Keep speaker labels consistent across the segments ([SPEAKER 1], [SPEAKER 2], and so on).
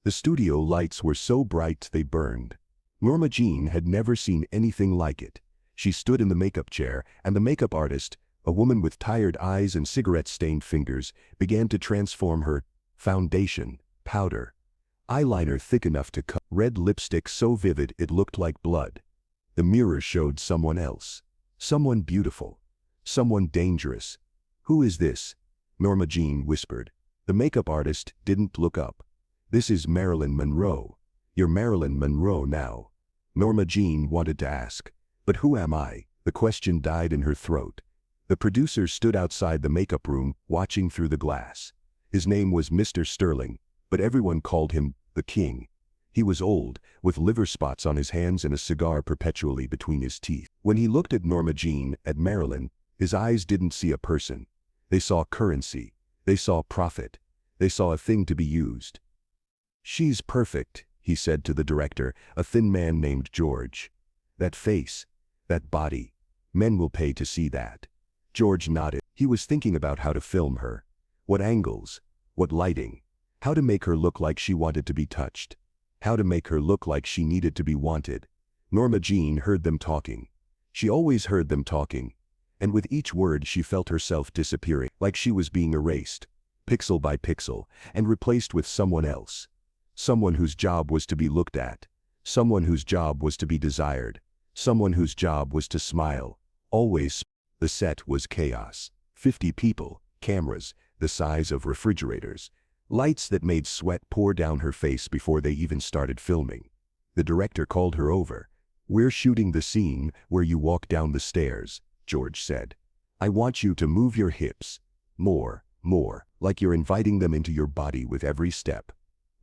[SPEAKER 1] The studio lights were so bright they burned. Norma Jean had never seen anything like it. She stood in the makeup chair, and the makeup artist, a woman with tired eyes and cigarette-stained fingers, began to transform her foundation, powder, eyeliner thick enough to cut, red lipstick so vivid it looked like blood. The mirror showed someone else. Someone beautiful. Someone dangerous. "Who is this?" Norma Jean whispered. The makeup artist didn't look up. "This is Marilyn Monroe. You're Marilyn Monroe now." Norma Jean wanted to ask, "But who am I?" The question died in her throat. The producer stood outside the makeup room, watching through the glass. His name was Mr. Sterling, but everyone called him the King. He was old, with liver spots on his hands and a cigar perpetually between his teeth. When he looked at Norma Jean, at Marilyn, his eyes didn't see a person. They saw currency. They saw profit. They saw a thing to be used. "She's perfect," he said to the director, a thin man named George. "That face, that body, men will pay to see that." George nodded. He was thinking about how to film her. What angles, what lighting, how to make her look like she wanted to be touched. How to make her look like she needed to be wanted. Norma Jean heard them talking. She always heard them talking. And with each word she felt herself disappearing, like she was being erased, pixel by pixel, and replaced with someone else. Someone whose job was to be looked at. Someone whose job was to be desired. Someone whose job was to smile. Always. The set was chaos. 50 people, cameras, the size of refrigerators. Lights that made sweat pour down her face before they even started filming. The director called her over. "We're shooting the scene where you walk down the stairs," George said. "I want you to move your hips. More, like you're inviting them into your body with every step."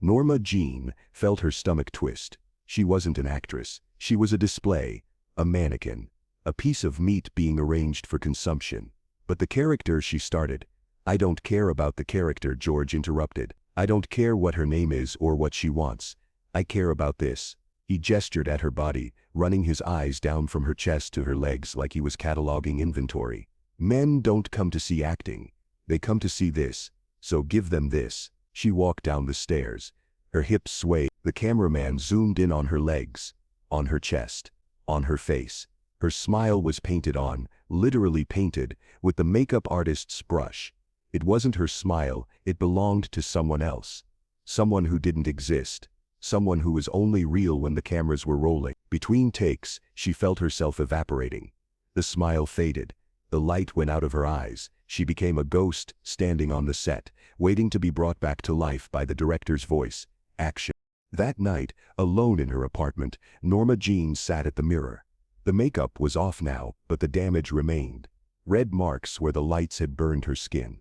[SPEAKER 1] Norma Jean felt her stomach twist. She wasn't an actress. She was a display, a mannequin, a piece of meat being arranged for consumption. But the character, she started. "I don't care about the character," George interrupted. "I don't care what her name is or what she wants. I care about this." He gestured at her body, running his eyes down from her chest to her legs like he was cataloging inventory. "Men don't come to see acting. They come to see this. So give them this." She walked down the stairs. Her hips swayed. The cameraman zoomed in on her legs, on her chest, on her face. Her smile was painted on, literally painted, with the makeup artist's brush. It wasn't her smile, it belonged to someone else. Someone who didn't exist. Someone who was only real when the cameras were rolling. Between takes, she felt herself evaporating. The smile faded. The light went out of her eyes. She became a ghost, standing on the set, waiting to be brought back to life by the director's voice. Action. That night, alone in her apartment, Norma Jean sat at the mirror. The makeup was off now, but the damage remained. Red marks where the lights had burned her skin.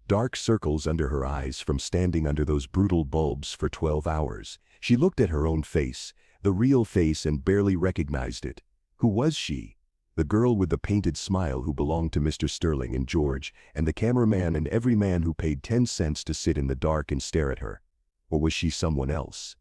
[SPEAKER 1] Dark circles under her eyes from standing under those brutal bulbs for 12 hours. She looked at her own face, the real face, and barely recognized it. Who was she? The girl with the painted smile who belonged to Mr. Sterling and George, and the cameraman and every man who paid 10 cents to sit in the dark and stare at her. Or was she someone else?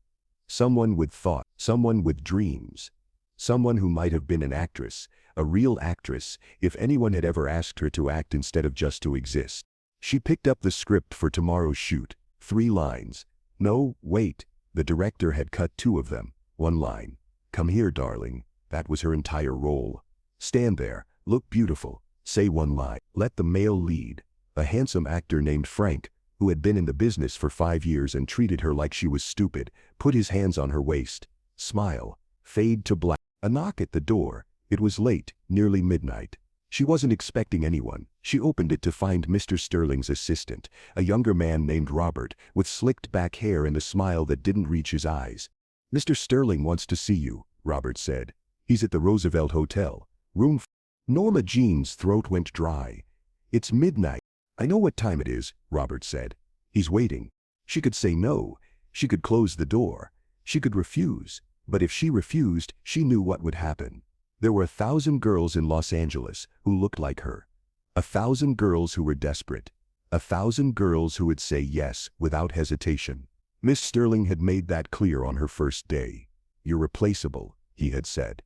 [SPEAKER 1] Someone with thought, someone with dreams. Someone who might have been an actress, a real actress, if anyone had ever asked her to act instead of just to exist. She picked up the script for tomorrow's shoot. 3 lines. No, wait. The director had cut 2 of them. 1 line. "Come here, darling." That was her entire role. "Stand there, look beautiful, say 1 line." Let the male lead. A handsome actor named Frank, who had been in the business for 5 years and treated her like she was stupid, put his hands on her waist. Smile. Fade to black. A knock at the door. It was late, nearly midnight. She wasn't expecting anyone. She opened it to find Mr. Sterling's assistant, a younger man named Robert, with slicked back hair and a smile that didn't reach his eyes. "Mr. Sterling wants to see you," Robert said. "He's at the Roosevelt Hotel. Room f—" Norma Jean's throat went dry. "It's midnight." "I know what time it is," Robert said. "He's waiting." She could say no. She could close the door. She could refuse. But if she refused, she knew what would happen. There were 1,000 girls in Los Angeles who looked like her. 1,000 girls who were desperate. 1,000 girls who would say yes without hesitation. Miss Sterling had made that clear on her first day. "You're replaceable," he had said.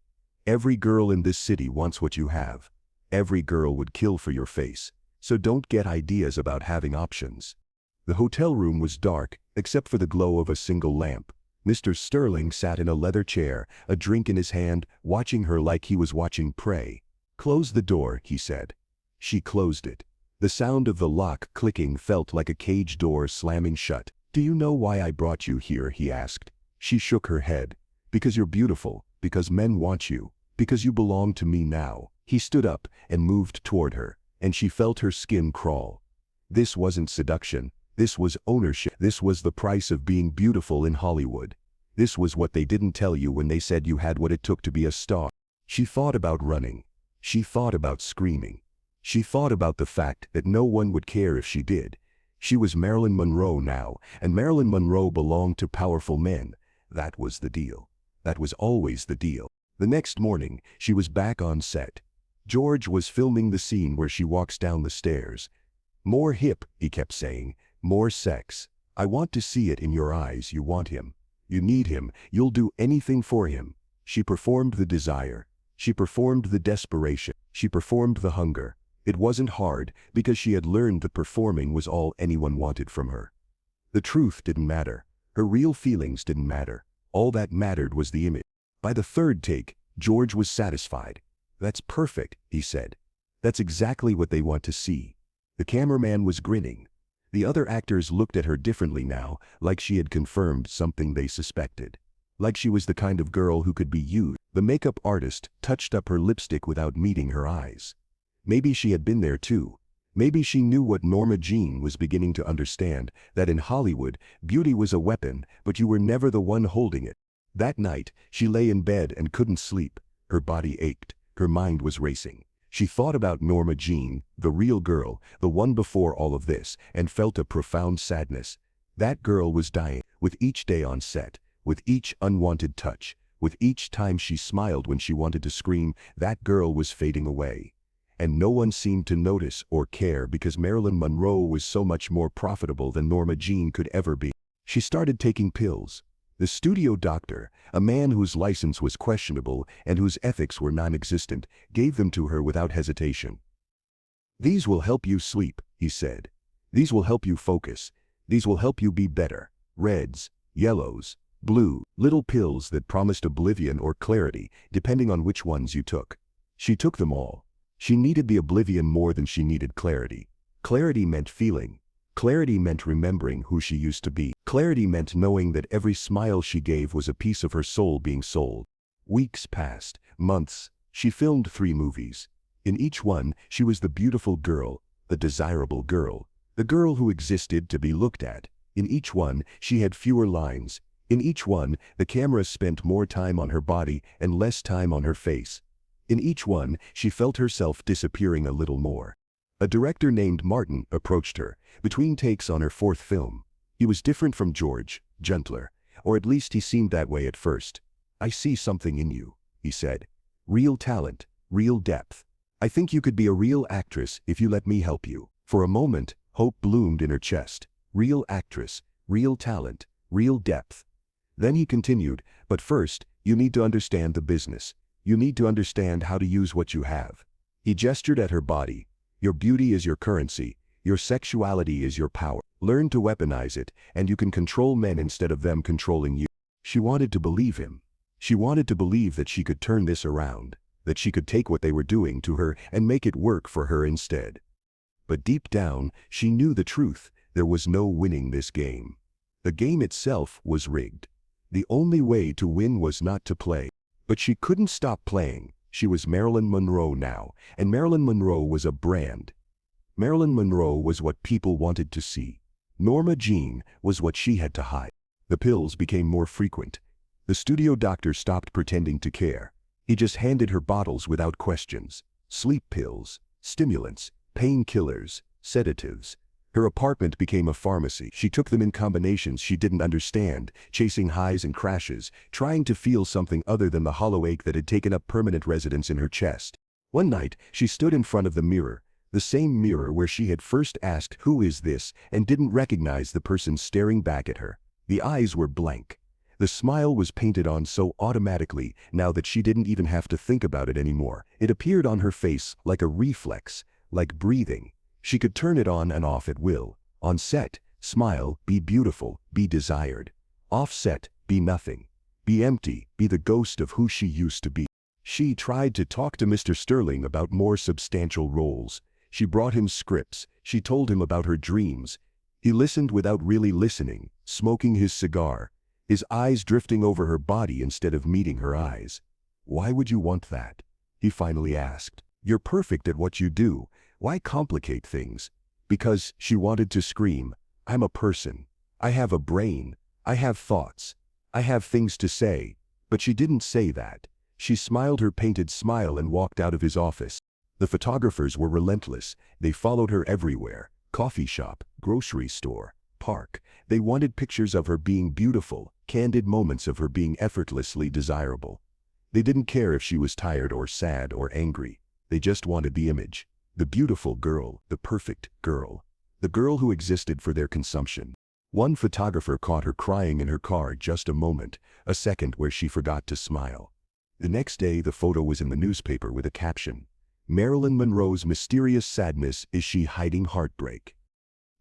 [SPEAKER 1] "Every girl in this city wants what you have. Every girl would kill for your face. So don't get ideas about having options." The hotel room was dark, except for the glow of a single lamp. Mr. Sterling sat in a leather chair, a drink in his hand, watching her like he was watching prey. "Close the door," he said. She closed it. The sound of the lock clicking felt like a cage door slamming shut. "Do you know why I brought you here?" he asked. She shook her head. "Because you're beautiful, because men want you, because you belong to me now." He stood up and moved toward her, and she felt her skin crawl. This wasn't seduction. This was ownership. This was the price of being beautiful in Hollywood. This was what they didn't tell you when they said you had what it took to be a star. She thought about running. She thought about screaming. She thought about the fact that no one would care if she did. She was Marilyn Monroe now, and Marilyn Monroe belonged to powerful men. That was the deal. That was always the deal. The next morning, she was back on set. George was filming the scene where she walks down the stairs. "More hip," he kept saying. "More sex. I want to see it in your eyes. You want him. You need him. You'll do anything for him." She performed the desire. She performed the desperation. She performed the hunger. It wasn't hard, because she had learned that performing was all anyone wanted from her. The truth didn't matter. Her real feelings didn't matter. All that mattered was the image. By the third take, George was satisfied. "That's perfect," he said. "That's exactly what they want to see." The cameraman was grinning. The other actors looked at her differently now, like she had confirmed something they suspected. Like she was the kind of girl who could be used. The makeup artist touched up her lipstick without meeting her eyes. Maybe she had been there too. Maybe she knew what Norma Jean was beginning to understand, that in Hollywood, beauty was a weapon, but you were never the one holding it. That night, she lay in bed and couldn't sleep. Her body ached. Her mind was racing. She thought about Norma Jean, the real girl, the one before all of this, and felt a profound sadness. That girl was dying. With each day on set, with each unwanted touch, with each time she smiled when she wanted to scream, that girl was fading away. And no one seemed to notice or care because Marilyn Monroe was so much more profitable than Norma Jean could ever be. She started taking pills. The studio doctor, a man whose license was questionable and whose ethics were non-existent, gave them to her without hesitation. "These will help you sleep," he said. "These will help you focus. These will help you be better. Reds, yellows, blue, little pills that promised oblivion or clarity, depending on which ones you took." She took them all. She needed the oblivion more than she needed clarity. Clarity meant feeling. Clarity meant remembering who she used to be. Clarity meant knowing that every smile she gave was a piece of her soul being sold. Weeks passed, months. She filmed 3 movies. In each one, she was the beautiful girl, the desirable girl, the girl who existed to be looked at. In each one, she had fewer lines. In each one, the camera spent more time on her body and less time on her face. In each one, she felt herself disappearing a little more. A director named Martin approached her, between takes on her 4th film. He was different from George, gentler, or at least he seemed that way at first. "I see something in you," he said. "Real talent, real depth. I think you could be a real actress if you let me help you." For a moment, hope bloomed in her chest. Real actress, real talent, real depth. Then he continued, "But first, you need to understand the business. You need to understand how to use what you have." He gestured at her body. "Your beauty is your currency. Your sexuality is your power. Learn to weaponize it, and you can control men instead of them controlling you." She wanted to believe him. She wanted to believe that she could turn this around, that she could take what they were doing to her and make it work for her instead. But deep down, she knew the truth. There was no winning this game. The game itself was rigged. The only way to win was not to play. But she couldn't stop playing. She was Marilyn Monroe now, and Marilyn Monroe was a brand. Marilyn Monroe was what people wanted to see. Norma Jean was what she had to hide. The pills became more frequent. The studio doctor stopped pretending to care. He just handed her bottles without questions. Sleep pills, stimulants, painkillers, sedatives. Her apartment became a pharmacy. She took them in combinations she didn't understand, chasing highs and crashes, trying to feel something other than the hollow ache that had taken up permanent residence in her chest. One night, she stood in front of the mirror, the same mirror where she had first asked, "Who is this?" and didn't recognize the person staring back at her. The eyes were blank. The smile was painted on so automatically now that she didn't even have to think about it anymore. It appeared on her face like a reflex, like breathing. She could turn it on and off at will. On set, Smile, be beautiful, be desired. Offset, be nothing. Be empty, be the ghost of who she used to be. She tried to talk to Mr. Sterling about more substantial roles. She brought him scripts. She told him about her dreams. He listened without really listening, smoking his cigar, his eyes drifting over her body instead of meeting her eyes. "Why would you want that?" he finally asked. "You're perfect at what you do. Why complicate things?" Because she wanted to scream, "I'm a person. I have a brain. I have thoughts. I have things to say." But she didn't say that. She smiled her painted smile and walked out of his office. The photographers were relentless. They followed her everywhere. Coffee shop, grocery store, park. They wanted pictures of her being beautiful, candid moments of her being effortlessly desirable. They didn't care if she was tired or sad or angry. They just wanted the image. The beautiful girl, the perfect girl. The girl who existed for their consumption. One photographer caught her crying in her car just a moment, a second where she forgot to smile. The next day the photo was in the newspaper with a caption, "Marilyn Monroe's mysterious sadness, is she hiding heartbreak?"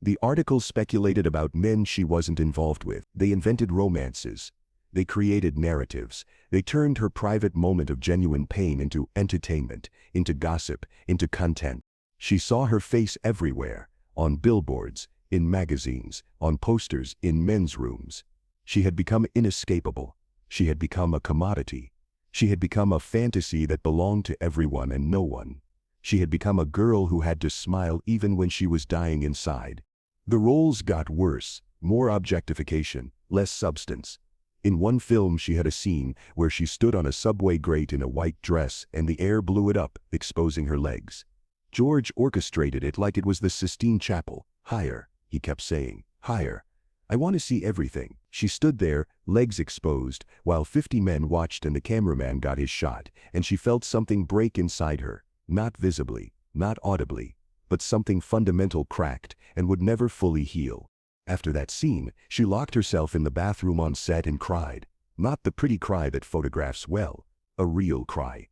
[SPEAKER 1] The article speculated about men she wasn't involved with. They invented romances. They created narratives. They turned her private moment of genuine pain into entertainment, into gossip, into content. She saw her face everywhere, on billboards, in magazines, on posters, in men's rooms. She had become inescapable. She had become a commodity. She had become a fantasy that belonged to everyone and no one. She had become a girl who had to smile even when she was dying inside. The roles got worse, more objectification, less substance. In one film she had a scene where she stood on a subway grate in a white dress and the air blew it up, exposing her legs. George orchestrated it like it was the Sistine Chapel. "Higher," he kept saying, "higher. I want to see everything." She stood there, legs exposed, while 50 men watched and the cameraman got his shot, and she felt something break inside her, not visibly, not audibly, but something fundamental cracked and would never fully heal. After that scene, she locked herself in the bathroom on set and cried. Not the pretty cry that photographs well, a real cry.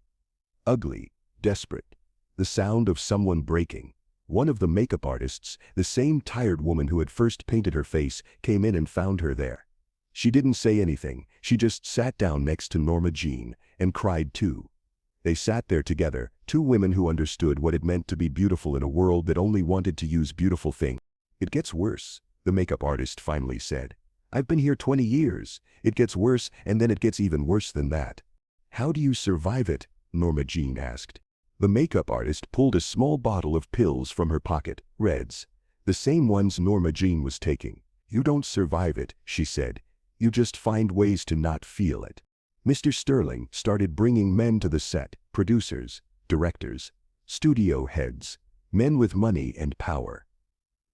[SPEAKER 1] Ugly, desperate. The sound of someone breaking. One of the makeup artists, the same tired woman who had first painted her face, came in and found her there. She didn't say anything, she just sat down next to Norma Jean, and cried too. They sat there together, two women who understood what it meant to be beautiful in a world that only wanted to use beautiful things. "It gets worse," the makeup artist finally said. "I've been here 20 years. It gets worse and then it gets even worse than that." "How do you survive it?" Norma Jean asked. The makeup artist pulled a small bottle of pills from her pocket, Reds, the same ones Norma Jean was taking. "You don't survive it," she said. "You just find ways to not feel it." Mr. Sterling started bringing men to the set, producers, directors, studio heads, men with money and power.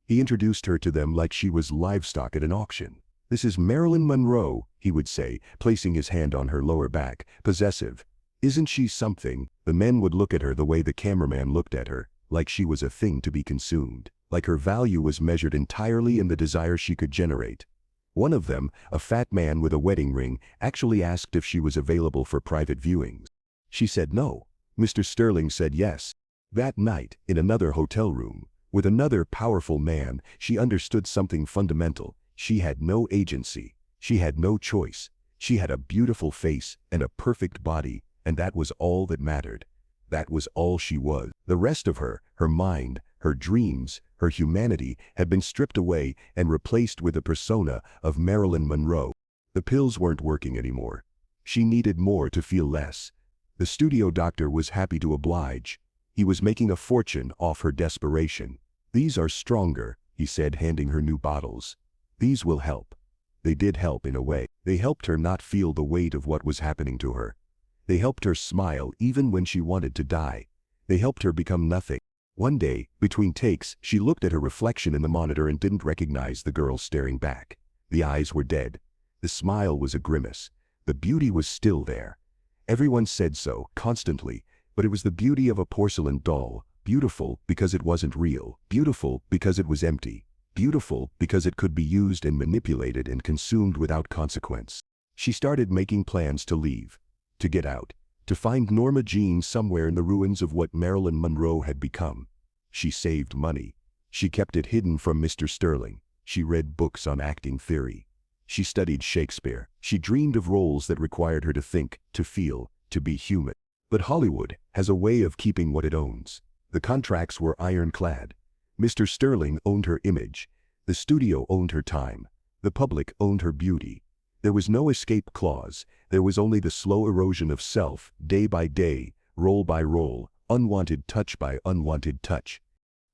[SPEAKER 1] He introduced her to them like she was livestock at an auction. "This is Marilyn Monroe," he would say, placing his hand on her lower back, possessive. "Isn't she something?" The men would look at her the way the cameraman looked at her, like she was a thing to be consumed, like her value was measured entirely in the desire she could generate. One of them, a fat man with a wedding ring, actually asked if she was available for private viewings. She said no. Mr. Sterling said yes. That night, in another hotel room, with another powerful man, she understood something fundamental. She had no agency. She had no choice. She had a beautiful face and a perfect body, and that was all that mattered. That was all she was. The rest of her, her mind, her dreams, her humanity, had been stripped away and replaced with the persona of Marilyn Monroe. The pills weren't working anymore. She needed more to feel less. The studio doctor was happy to oblige. He was making a fortune off her desperation. "These are stronger," he said, handing her new bottles. "These will help." They did help in a way. They helped her not feel the weight of what was happening to her. They helped her smile even when she wanted to die. They helped her become nothing. One day, between takes, she looked at her reflection in the monitor and didn't recognize the girl staring back. The eyes were dead. The smile was a grimace. The beauty was still there. Everyone said so, constantly, but it was the beauty of a porcelain doll, beautiful because it wasn't real, beautiful because it was empty, beautiful because it could be used and manipulated and consumed without consequence. She started making plans to leave. To get out, to find Norma Jean somewhere in the ruins of what Marilyn Monroe had become. She saved money. She kept it hidden from Mr. Sterling. She read books on acting theory. She studied Shakespeare. She dreamed of roles that required her to think, to feel, to be human. But Hollywood has a way of keeping what it owns. The contracts were ironclad. Mr. Sterling owned her image. The studio owned her time. The public owned her beauty. There was no escape clause. There was only the slow erosion of self, day by day, role by role, unwanted touch by unwanted touch.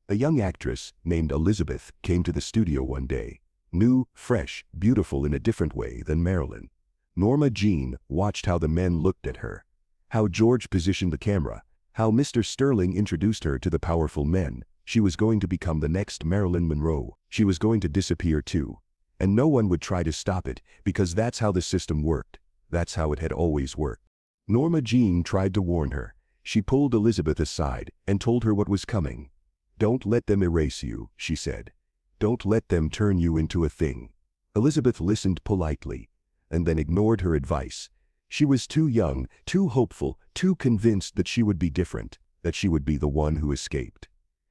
[SPEAKER 1] A young actress named Elizabeth came to the studio one day. New, fresh, beautiful in a different way than Marilyn. Norma Jean watched how the men looked at her, how George positioned the camera, how Mr. Sterling introduced her to the powerful men. She was going to become the next Marilyn Monroe. She was going to disappear too. And no one would try to stop it, because that's how the system worked. That's how it had always worked. Norma Jean tried to warn her. She pulled Elizabeth aside and told her what was coming. "Don't let them erase you," she said. "Don't let them turn you into a thing." Elizabeth listened politely, and then ignored her advice. She was too young, too hopeful, too convinced that she would be different, that she would be the one who escaped,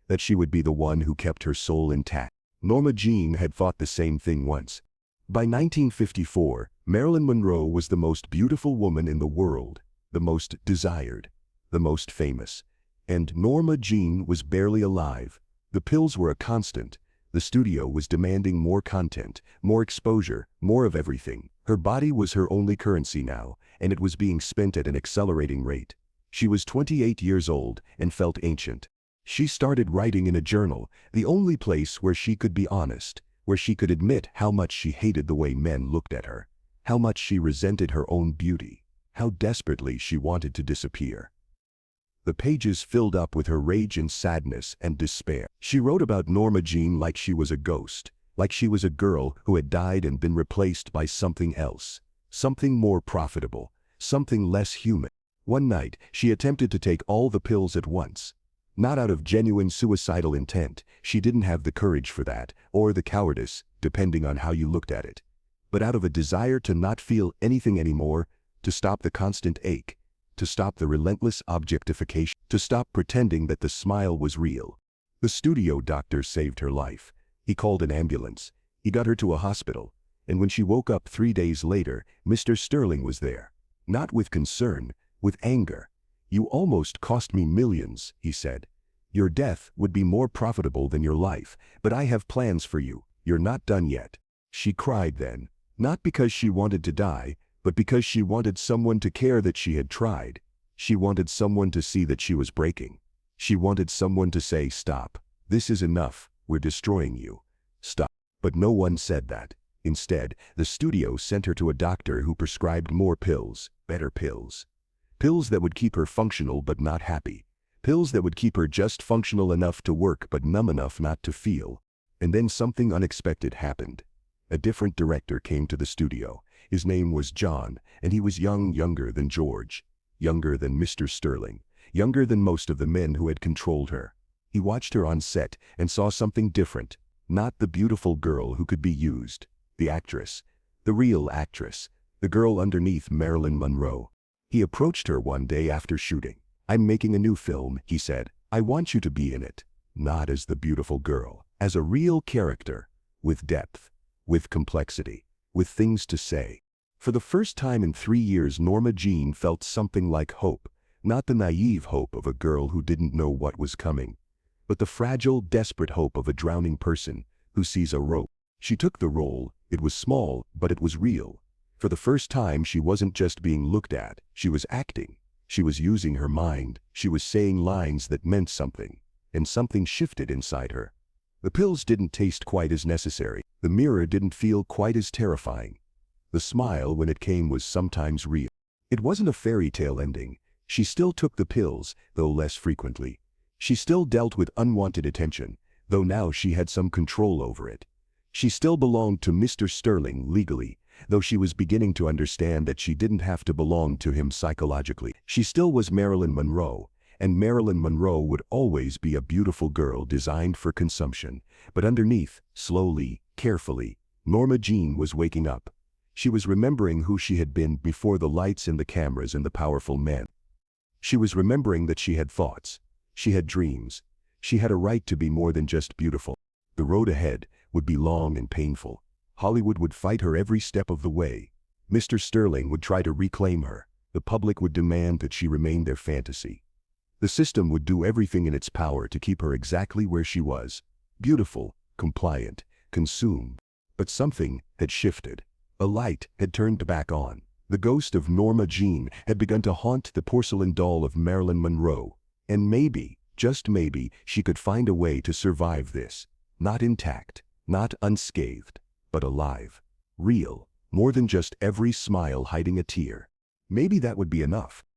[SPEAKER 1] that she would be the one who kept her soul intact. Norma Jean had thought the same thing once. By 1954, Marilyn Monroe was the most beautiful woman in the world, the most desired, the most famous. And Norma Jean was barely alive. The pills were a constant. The studio was demanding more content, more exposure, more of everything. Her body was her only currency now, and it was being spent at an accelerating rate. She was 28 years old and felt ancient. She started writing in a journal, the only place where she could be honest, where she could admit how much she hated the way men looked at her, how much she resented her own beauty, how desperately she wanted to disappear. The pages filled up with her rage and sadness and despair. She wrote about Norma Jean like she was a ghost, like she was a girl who had died and been replaced by something else, something more profitable, something less human. One night, she attempted to take all the pills at once. Not out of genuine suicidal intent, she didn't have the courage for that, or the cowardice, depending on how you looked at it. But out of a desire to not feel anything anymore, to stop the constant ache, to stop the relentless objectification, to stop pretending that the smile was real. The studio doctor saved her life. He called an ambulance. He got her to a hospital. And when she woke up 3 days later, Mr. Sterling was there. Not with concern, with anger. "You almost cost me millions," he said. "Your death would be more profitable than your life, but I have plans for you. You're not done yet." She cried then, not because she wanted to die, but because she wanted someone to care that she had tried. She wanted someone to see that she was breaking. She wanted someone to say, "Stop. This is enough. We're destroying you. Stop." But no one said that. Instead, the studio sent her to a doctor who prescribed more pills, better pills. Pills that would keep her functional but not happy. Pills that would keep her just functional enough to work but numb enough not to feel. And then something unexpected happened. A different director came to the studio. His name was John, and he was younger than George, younger than Mr. Sterling, younger than most of the men who had controlled her. He watched her on set and saw something different, not the beautiful girl who could be used, the actress, the real actress, the girl underneath Marilyn Monroe. He approached her one day after shooting. "I'm making a new film," he said. "I want you to be in it. Not as the beautiful girl, as a real character, with depth, with complexity, with things to say." For the first time in 3 years, Norma Jean felt something like hope, not the naive hope of a girl who didn't know what was coming, but the fragile, desperate hope of a drowning person who sees a rope. She took the role. It was small, but it was real. For the first time, she wasn't just being looked at, she was acting. She was using her mind, she was saying lines that meant something, and something shifted inside her. The pills didn't taste quite as necessary, the mirror didn't feel quite as terrifying. The smile, when it came, was sometimes real. It wasn't a fairy tale ending. She still took the pills, though less frequently. She still dealt with unwanted attention, though now she had some control over it. She still belonged to Mr. Sterling legally, though she was beginning to understand that she didn't have to belong to him psychologically. She still was Marilyn Monroe, and Marilyn Monroe would always be a beautiful girl designed for consumption. But underneath, slowly, carefully, Norma Jean was waking up. She was remembering who she had been before the lights and the cameras and the powerful men. She was remembering that she had thoughts. She had dreams. She had a right to be more than just beautiful. The road ahead would be long and painful. Hollywood would fight her every step of the way. Mr. Sterling would try to reclaim her. The public would demand that she remain their fantasy. The system would do everything in its power to keep her exactly where she was. Beautiful, compliant, consumed. But something had shifted. A light had turned back on. The ghost of Norma Jean had begun to haunt the porcelain doll of Marilyn Monroe. And maybe, just maybe, she could find a way to survive this. Not intact, not unscathed, but alive. Real, more than just every smile hiding a tear. Maybe that would be enough.